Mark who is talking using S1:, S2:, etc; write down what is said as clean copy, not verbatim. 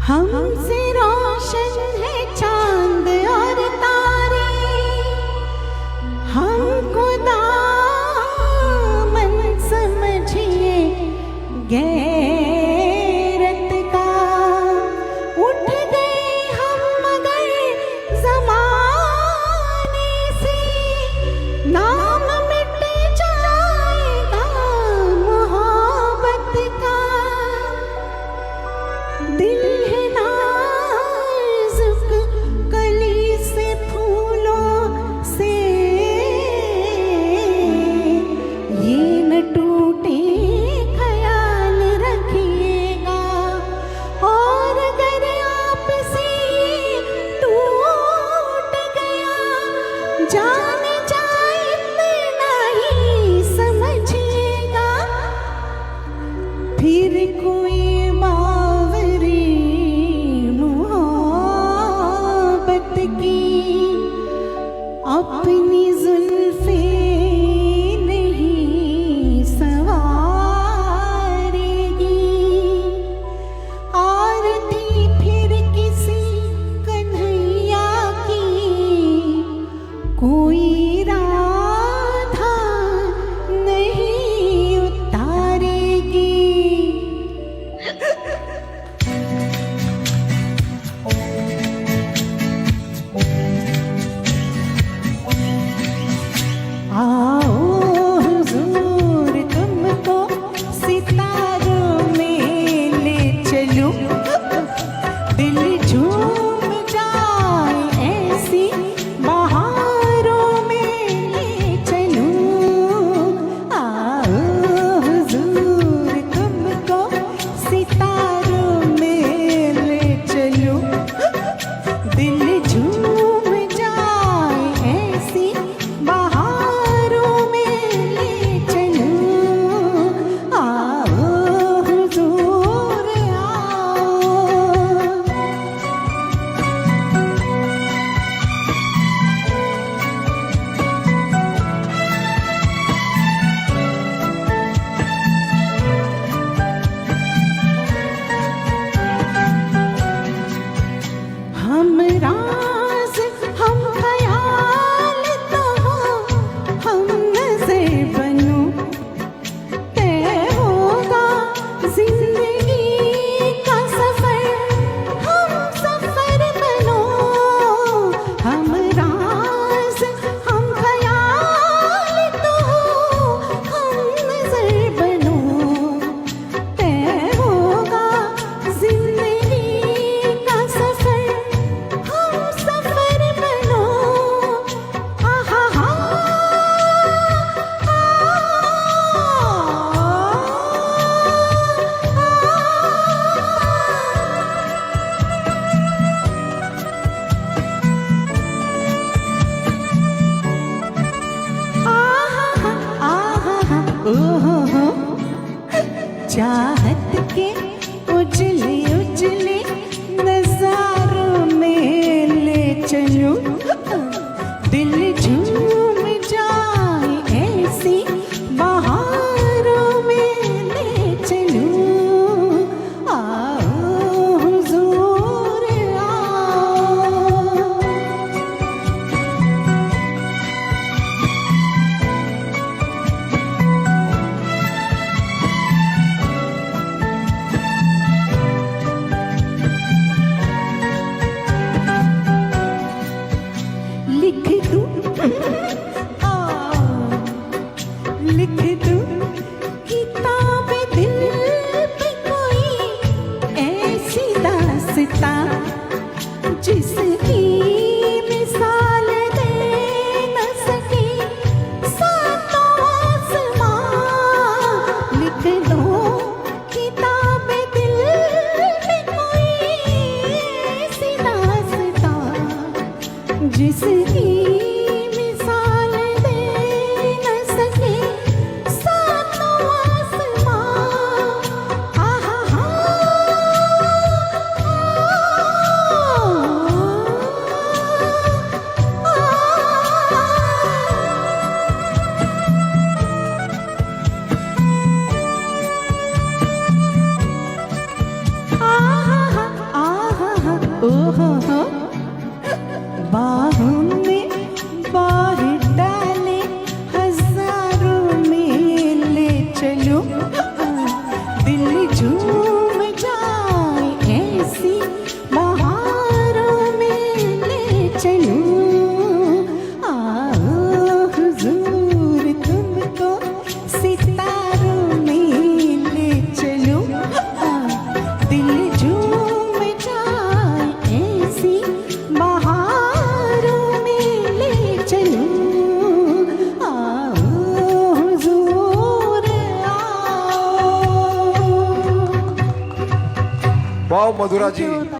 S1: हमसे रोशन है चांद और तारे, हमको दामन समझिए गैरत का। उठ गए हम मगर ज़माने से, नाम मिट जाएगा मोहब्बत का। दिल है नाजुक कली से फूलों से, ये न टूटे ख्याल रखिएगा। और अगर आपसे टूट गया, जाने जाए इतना ही समझिएगा। फिर कोई बावरी मोहब्बत की अपनी जुल्फे नहीं संवारेगी। आरती फिर किसी कन्हैया की, कोई राधा नहीं उतारेगी। आओ हुजूर तुमको सितारों में ले चलूं, दिल झूम जाए ऐसी बहारों में ले चलूं। आओ हुजूर तुमको सितारों में ले चलूं, दिल झूम जाए ऐसी बहारों में ले चलूं। आओ हुजूर आओ। हम राज हम ख्याल तो हो, हम नज़र बनो, तय होगा जिंदगी का सफर, हम सफर बनो। हम राज हम ख्याल तो हो, हम नज़र बनो, तय होगा जिंदगी का सफर, हम सफर बनो। आहा हा ओहो, चाहत के उजले उजले नजारों में ले चलूं, दिल झूम जाए ऐसी बहारों में ले चलूं। आओ हुजूर आओ। हो बाहों में बाह डाले हजारों में ले चलो दिल झूम जाए ऐसी बहारों में ले चलो आओ हुजूर तुमको सितारों में ले चलो दिल झूम जाए ऐसी बहारों में ले चलो आओ हुजूर आओ।
S2: वाह मधुरा जी।